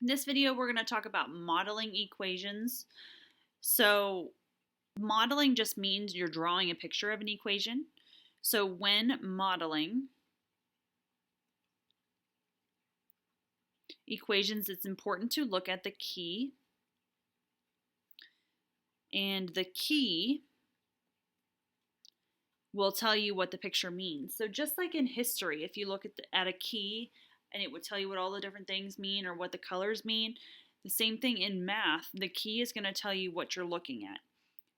In this video, we're going to talk about modeling equations. So modeling just means you're drawing a picture of an equation. So when modeling equations, it's important to look at the key. And the key will tell you what the picture means. So just like in history, if you look at a key and it would tell you what all the different things mean or what the colors mean, the same thing in math, the key is going to tell you what you're looking at.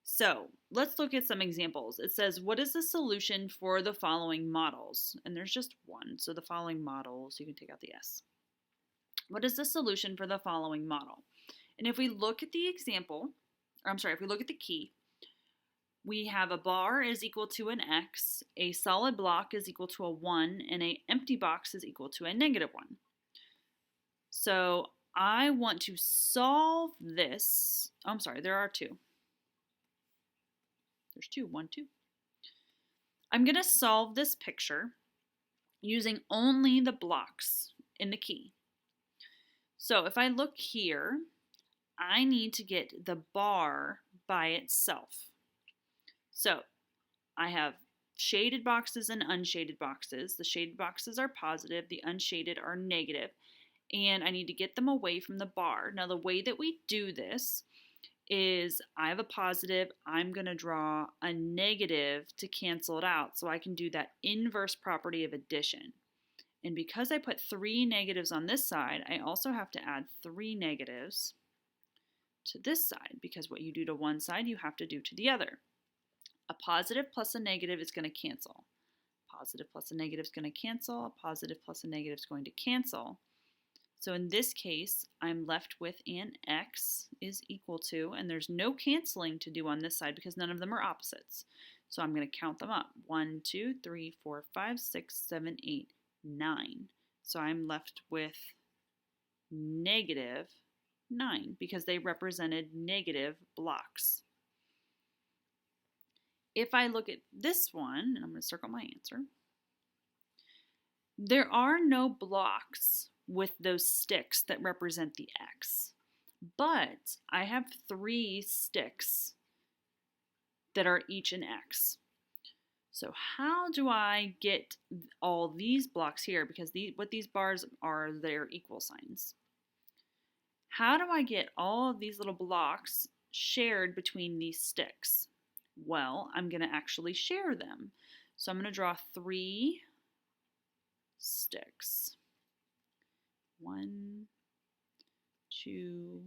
So let's look at some examples. It says, what is the solution for the following models? And there's just one, so the following models, you can take out the S. What is the solution for the following model? And if we look at the example, if we look at the key, we have a bar is equal to an X, a solid block is equal to a 1, and an empty box is equal to a negative 1. So I want to solve this. There are two. There's two, 1, 2. I'm going to solve this picture using only the blocks in the key. So if I look here, I need to get the bar by itself. So I have shaded boxes and unshaded boxes. The shaded boxes are positive, the unshaded are negative, and I need to get them away from the bar. Now the way that we do this is I have a positive, I'm going to draw a negative to cancel it out, so I can do that inverse property of addition. And because I put 3 negatives on this side, I also have to add 3 negatives to this side, because what you do to one side, you have to do to the other. A positive plus a negative is going to cancel. Positive plus a negative is going to cancel. A positive plus a negative is going to cancel. So in this case, I'm left with an X is equal to, and there's no canceling to do on this side because none of them are opposites. So I'm going to count them up. 1, 2, 3, 4, 5, 6, 7, 8, 9. So I'm left with negative 9 because they represented negative blocks. If I look at this one, and I'm going to circle my answer, there are no blocks with those sticks that represent the X. But I have 3 sticks that are each an X. So how do I get all these blocks here? Because what these bars are, they're equal signs. How do I get all of these little blocks shared between these sticks? Well, I'm going to actually share them. So I'm going to draw 3 sticks. 1, 2,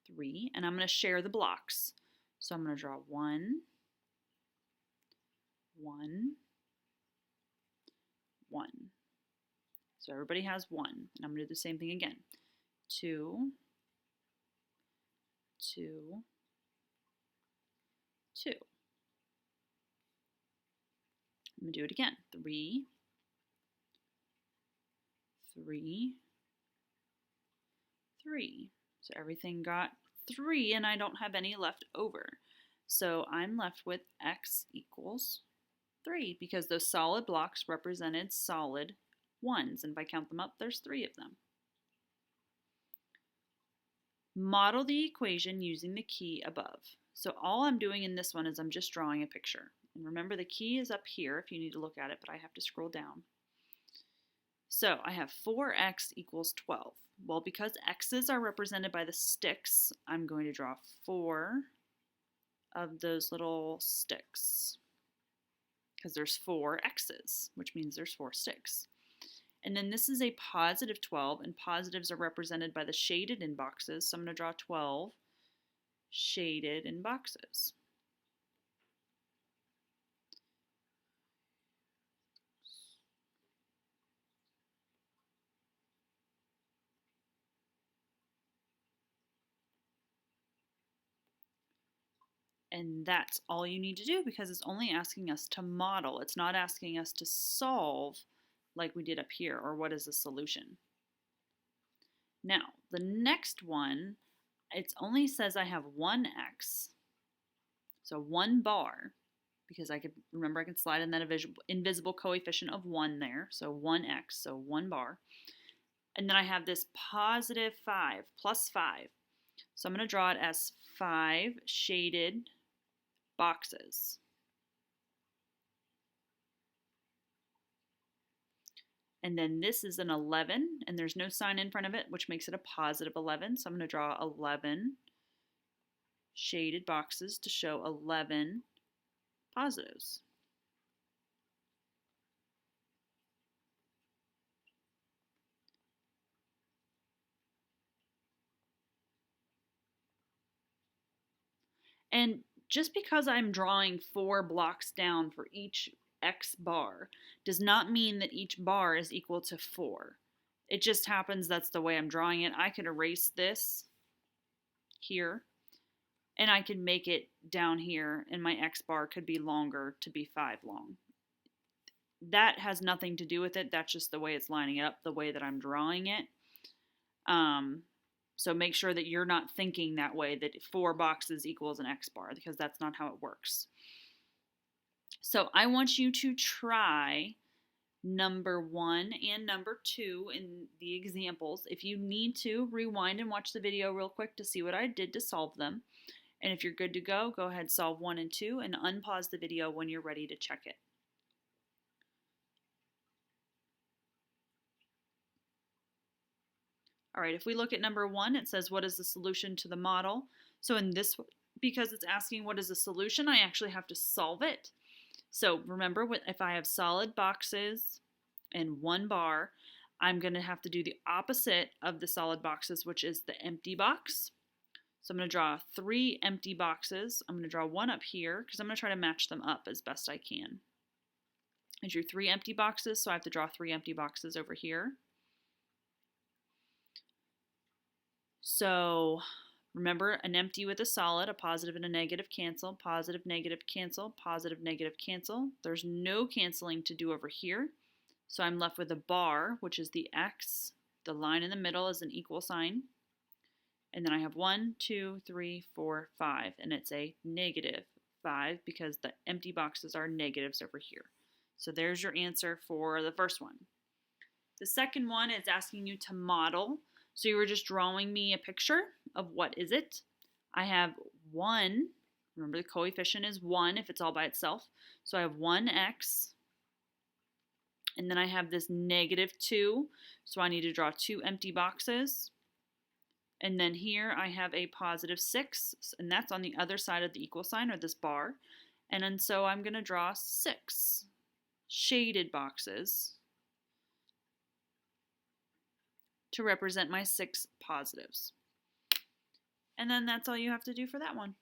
3, and I'm going to share the blocks. So I'm going to draw 1, 1, 1. So everybody has 1, and I'm going to do the same thing again. 2, 2, 2. I'm going to do it again. 3, 3, 3. So everything got 3, and I don't have any left over. So I'm left with X equals 3 because those solid blocks represented solid ones. And if I count them up, there's 3 of them. Model the equation using the key above. So all I'm doing in this one is I'm just drawing a picture. And remember, the key is up here if you need to look at it, but I have to scroll down. So I have 4x equals 12. Well, because x's are represented by the sticks, I'm going to draw 4 of those little sticks because there's 4 x's, which means there's 4 sticks. And then this is a positive 12, and positives are represented by the shaded in boxes, so I'm going to draw 12 shaded in boxes. And that's all you need to do because it's only asking us to model. It's not asking us to solve like we did up here, or what is the solution. Now, the next one, it only says I have 1x, so 1 bar, because I can slide in that invisible coefficient of 1 there, so 1x, so 1 bar. And then I have this positive 5, plus 5. So I'm going to draw it as 5 shaded boxes. And then this is an 11, and there's no sign in front of it, which makes it a positive 11. So I'm going to draw 11 shaded boxes to show 11 positives. And just because I'm drawing 4 blocks down for each X bar does not mean that each bar is equal to 4. It just happens that's the way I'm drawing it. I could erase this here, and I could make it down here, and my X bar could be longer to be 5 long. That has nothing to do with it. That's just the way it's lining up, the way that I'm drawing it. So make sure that you're not thinking that way, that 4 boxes equals an X bar, because that's not how it works. So I want you to try number 1 and number 2 in the examples. If you need to, rewind and watch the video real quick to see what I did to solve them. And if you're good to go ahead, solve 1 and 2, and unpause the video when you're ready to check it. All right, if we look at number 1, it says, what is the solution to the model? So in this, because it's asking what is the solution, I actually have to solve it. So remember, if I have solid boxes and 1 bar, I'm going to have to do the opposite of the solid boxes, which is the empty box. So I'm going to draw 3 empty boxes. I'm going to draw 1 up here because I'm going to try to match them up as best I can. I drew 3 empty boxes, so I have to draw 3 empty boxes over here. So remember, an empty with a solid, a positive and a negative cancel, positive, negative, cancel, positive, negative, cancel. There's no canceling to do over here. So I'm left with a bar, which is the X. The line in the middle is an equal sign. And then I have 1, 2, 3, 4, 5. And it's a negative 5 because the empty boxes are negatives over here. So there's your answer for the first one. The second one is asking you to model. So you were just drawing me a picture of what is it. I have 1, remember the coefficient is 1 if it's all by itself. So I have 1x, and then I have this negative 2, so I need to draw 2 empty boxes. And then here I have a positive 6, and that's on the other side of the equal sign, or this bar. And then so I'm going to draw 6 shaded boxes to represent my 6 positives. And then that's all you have to do for that one.